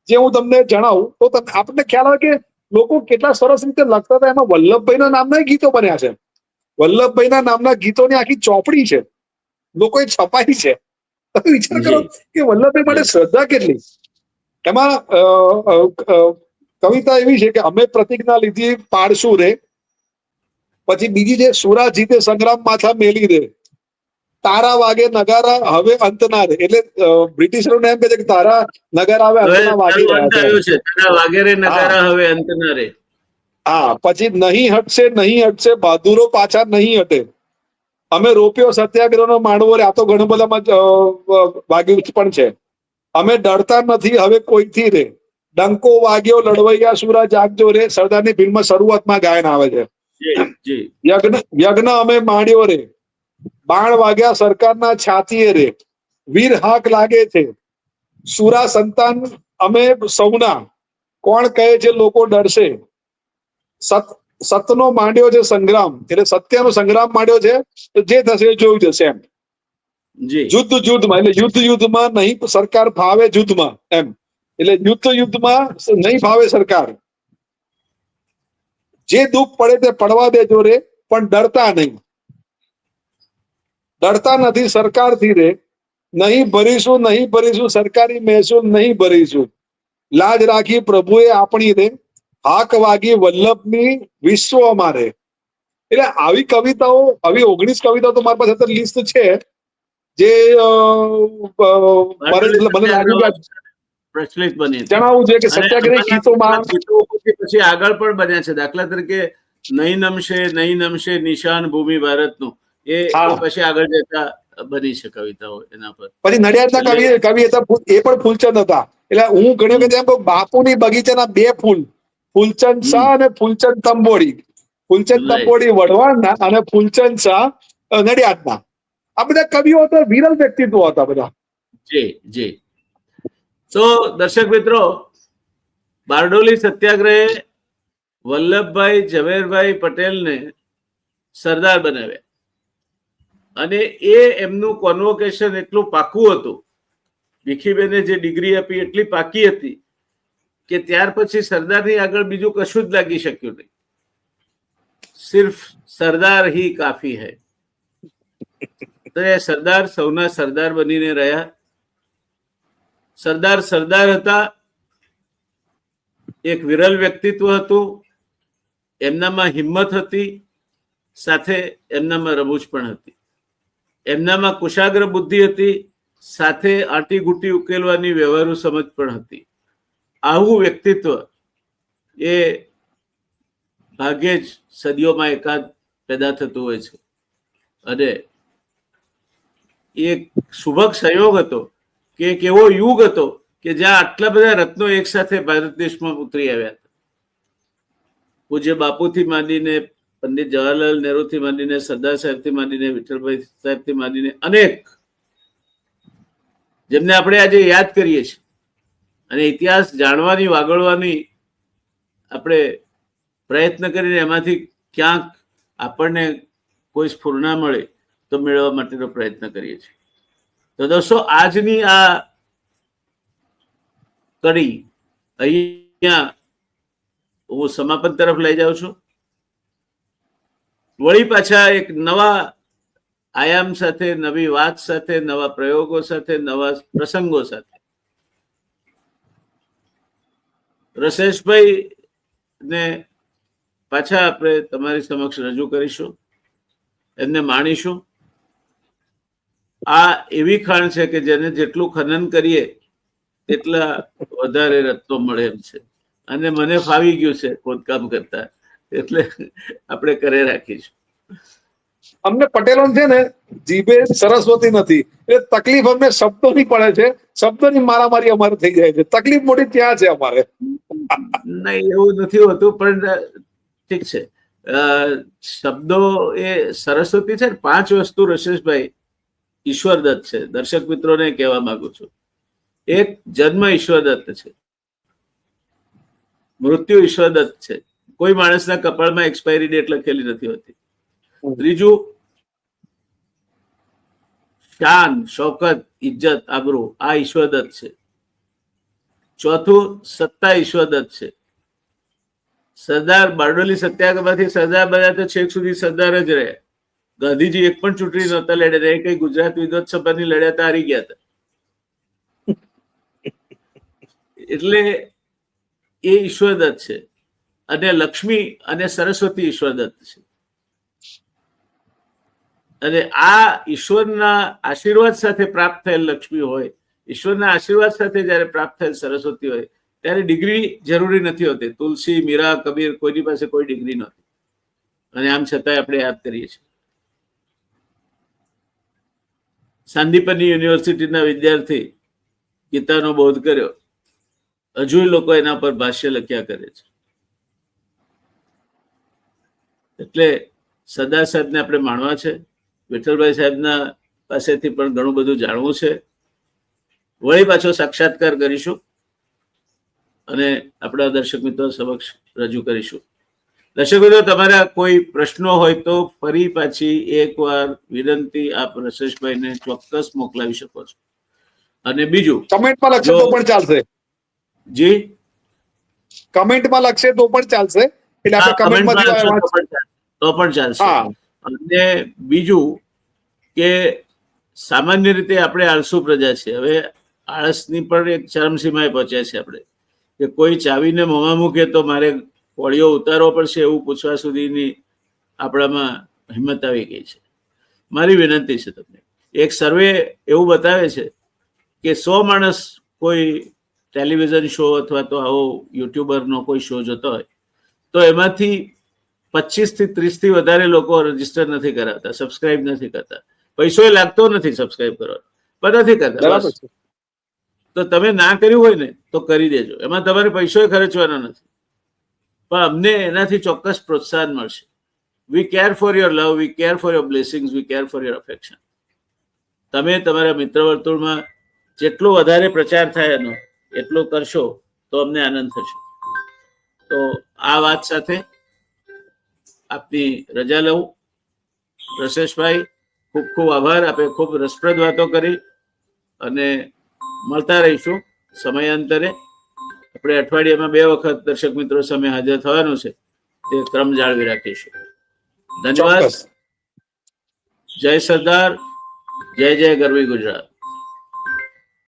જે હું તમને જણાવું તો આપણને ખ્યાલ આવે કે લોકો કેટલા સરસ રીતે લખતા હતા. એમાં વલ્લભભાઈના નામના ગીતો બન્યા છે. વલ્લભભાઈના નામના ગીતોની આખી ચોપડી છે, લોકોએ છપાઈ છે. તમે વિચાર કરો કે વલ્લભભાઈ માટે શ્રદ્ધા કેટલી. એમાં કવિતા એવી છે કે અમે પ્રતિજ્ઞા લીધી પાડશું રે, પછી બીજી છે સુરા જીતે સંગ્રામ માથા મેલી રે, તારા વાગે નગારા હવે અંત ના રે. એટલે બ્રિટિશરોને એમ કહે છે કે તારા નગારા હવે અંતના વાગી રહ્યા છે. હા, પછી નહીં હટશે બહાદુરો પાછા નહીં હટે, અમે રોપ્યો સત્યાગ્રહનો માંડવો રે. આ તો ઘણું બધામાં વાગ્યું પણ છે. અમે ડરતા નથી હવે કોઈથી રે, ડંકો વાગ્યો લડવૈયા સુરા જાગજો રે. સરદારની ફિલ્મમાં શરૂઆતમાં ગાયન આવે છે. યજ્ઞ અમે માંડ્યો રે, બાણ વાગ્યા સરકારના છાતીએ રે, વીર હાક લાગે છે સુરા સંતાન અમે સૌના, કોણ કહે છે લોકો ડરશે, સતનો માંડ્યો છે સંગ્રામ. એટલે સત્યનો સંગ્રામ માંડ્યો છે, તો જે થશે એ જોયું જશે એમ. યુદ્ધમાં એટલે યુદ્ધમાં નહીં સરકાર ફાવે યુદ્ધમાં એમ. એટલે યુદ્ધમાં નહીં ફાવે સરકાર, જે દુઃખ પડે તે પડવા દેજો રે, પણ ડરતા નહીં. ડરતા નથી સરકારથી રે, નહીં ભરીશું સરકારી મહેસૂલ નહીં ભરીશું, લાજ રાખી પ્રભુએ આપણી રે, હાક વાગી વલ્લભની વિશ્વ અમારે. એટલે આવી કવિતાઓ, આવી 19 કવિતાઓ તો મારી પાસે અત્યારે લિસ્ટ છે, જે મને લાગ્યું
પ્રચલિત બની
જણાવવું જોઈએ કે સત્યાગ્રહી ગીતોમાં
પછી આગળ પણ બન્યા છે. દાખલા તરીકે નહીં નમશે નિશાન ભૂમિ ભારતનું, એ પછી આગળ જતા બની છે કવિતાઓ એના પર.
પછી નડિયાદના કવિ હતા, એ પણ ફૂલચંદ હતા. એટલે હું ઘણી વખત એમ કહું, બાપુની બગીચાના બે ફૂલ, ફૂલચંદ શાહ અને ફૂલચંદ તંબોળી, ફૂલચંદ તપોડી વઢવાણના અને ફૂલચંદ શાહ નડિયાદના. આ બધા કવિઓ તો વિરલ વ્યક્તિત્વ હતા બધા.
જી જી. તો દર્શક મિત્રો, બારડોલી સત્યાગ્રહે વલ્લભભાઈ ઝવેરભાઈ પટેલને સરદાર બનાવ્યા અને એ એમનું કોન્વોકેશન એટલું પાકું હતું, ભીખીબેને જે ડિગ્રી આપી એટલી પાકી હતી કે ત્યાર પછી સરદારની આગળ બીજું કશું જ લાગી શક્યું નહીં. સિર્ફ સરદાર હી કાફી હૈ. તો એ સરદાર સૌના સરદાર બનીને રહ્યા. સરદાર સરદાર હતા, એક વિરલ વ્યક્તિત્વ હતું, એમનામાં હિંમત હતી, સાથે એમનામાં રમૂજ પણ હતી. એમનામાં કુશાગ્ર બુદ્ધિ હતી, સાથે આંટી ગુટી ઉકેલવાની વ્યવહારુ સમજ પણ હતી. આવું વ્યક્તિત્વ એ ભાગ્યે જ સદીઓમાં એકાદ પેદા થતું હોય છે અને એક શુભક સંયોગ હતો કે એક એવો યુગ હતો કે જ્યાં આટલા બધા રત્નો એક સાથે ભારત દેશમાં ઉતરી આવ્યા હતા. પૂજ્ય બાપુથી માંડીને, પંડિત જવાહરલાલ નહેરુથી માંડીને, સરદાર સાહેબથી માંડીને, વિઠ્ઠલભાઈ સાહેબથી માંડીને અનેક જેમને આપણે આજે યાદ કરીએ છીએ અને ઇતિહાસ જાણવાની, વાગળવાની આપણે પ્રયત્ન કરીને એમાંથી ક્યાંક આપણને કોઈ સ્ફુરણા મળે તો મેળવવા માટેનો પ્રયત્ન કરીએ છીએ. તો દોસ્તો, આજની આ કડી અહીંયા હું સમાપન તરફ લઈ જાઉં છું. વળી પાછા એક નવા આયામ સાથે, નવી વાત સાથે, નવા પ્રયોગો સાથે, નવા પ્રસંગો સાથે રસેશભાઈ ને પાછા આપણે તમારી સમક્ષ રજૂ કરીશું, એમને માણીશું. આ એવી ખાણ છે કે જેને જેટલું ખનન કરીએ તેટલા વધારે રત્નો મળે એમ છે અને મને ફાવી ગયું છે ખોદકામ કરતા, એટલે આપણે કરે રાખીશું.
અમને પટેલો છે ને જીભે સરસ્વતી નથી, એટલે તકલીફ અમને શબ્દોની પડે છે. શબ્દોની મારામારી અમારે થઈ જાય છે. તકલીફ મોટી ત્યાં છે અમારે.
નહીં, એવું નથી હોતું, પણ ઠીક છે. શબ્દો એ સરસ્વતી છે ને. 5 વસ્તુ રશેશભાઈ ઈશ્વરદત્ત છે, દર્શક મિત્રોને કહેવા માંગુ છું. એક, જન્મ ઈશ્વરદત્ત છે, મૃત્યુ ઈશ્વરદત્ત છે. કોઈ માણસના કપાળમાં એક્સપાયરી ડેટ લખેલી નથી હોતી. ત્રીજું, શાન, શૌકત, ઇજ્જત, આબરૂ, આ ઈશ્વરદત્ત છે. ચોથું, સત્તા ઈશ્વરદત્ત છે. સરદાર બારડોલી સત્યાગ્રહમાંથી સરદાર બન્યા તો છેક સુધી સરદાર જ રહ્યા. ગાંધીજી એક પણ ચૂંટણી નહોતા લડ્યા, એ કઈ ગુજરાત વિધાન સભાની લડ્યા હતા, હારી ગયા હતા. એટલે એ ઈશ્વરદત્ત છે. અને લક્ષ્મી અને સરસ્વતી ઈશ્વરદત્ત છે. અને આ ઈશ્વરના આશીર્વાદ સાથે પ્રાપ્ત થયેલ લક્ષ્મી હોય, ઈશ્વરના આશીર્વાદ સાથે જયારે પ્રાપ્ત થયેલ સરસ્વતી હોય, ત્યારે ડિગ્રી જરૂરી નથી હોતી. તુલસી, મીરા, કબીર, કોઈની પાસે કોઈ ડિગ્રી નહોતી અને આમ છતાંય આપણે યાદ કરીએ છીએ. સાંદીપની યુનિવર્સિટીના વિદ્યાર્થી ગીતાનો બોધ કર્યો, હજુ લોકો એના પર ભાષ્ય લખ્યા કરે છે. એટલે સરદાર સાહેબને આપણે માણવા છે, વિઠ્ઠલભાઈ સાહેબના પાસેથી પણ ઘણું બધું જાણવું છે. વળી પાછો સાક્ષાત્કાર કરીશું અને આપણા દર્શક મિત્રો સમક્ષ રજૂ કરીશું. દર્શક મિત્રો, તમારા કોઈ પ્રશ્નો હોય તો ફરી પાછી એકવાર વિનંતી આપ રશેશભાઈને ચોક્કસ મોકલાવી શકો છો. અને બીજું,
કમેન્ટમાં લખશે તો પણ ચાલશે.
જી,
કમેન્ટમાં લખશે તો પણ ચાલશે, એટલે આપણે કમેન્ટમાં
તો પણ ચાલશે. અને બીજું કે સામાન્ય રીતે આપણે આળસુ પ્રજા છે. હવે આળસની પણ એક ચરમસીમાએ પહોંચ્યા છે આપણે, કે કોઈ ચાવીને મોંમાં મૂકે તો મારે કોળીઓ ઉતારવો પડશે એવું પૂછવા સુધીની આપણામાં હિંમત આવી ગઈ છે. મારી વિનંતી છે તમને, એક સર્વે એવું બતાવે છે કે 100 માણસ કોઈ ટેલિવિઝન શો અથવા તો આવો યુટ્યુબરનો કોઈ શો જોતો હોય તો એમાંથી 25 થી 30 થી વધારે લોકો રજીસ્ટર નથી કરાવતા, સબસ્ક્રાઇબ નથી કરતા. પૈસો એ લાગતો નથી સબસ્ક્રાઇબ કરવાનો, પણ નથી કરતા. તો તમે ના કર્યું હોય ને તો કરી દેજો, એમાં તમારે પૈસો ખર્ચવાનો નથી, પણ અમને એનાથી ચોક્કસ પ્રોત્સાહન મળશે. We care for your love, we care for your blessings, we care for your affection. તમે તમારા મિત્ર વર્તુળમાં જેટલો વધારે પ્રચાર થાય એનો એટલો કરશો તો અમને આનંદ થશે. તો આ વાત સાથે આપની રજા લઉં. રસેશભાઈ, ખૂબ ખૂબ આભાર. આપે ખૂબ રસપ્રદ વાતો કરી અને મળતા રહીશું સમયાંતરે. આપણે અઠવાડિયામાં 2 વખત દર્શક મિત્રો સામે હાજર થવાનું છે, તે ક્રમ જાળવી રાખીશું. ધન્યવાદ. જય સરદાર, જય જય ગરવી ગુજરાત.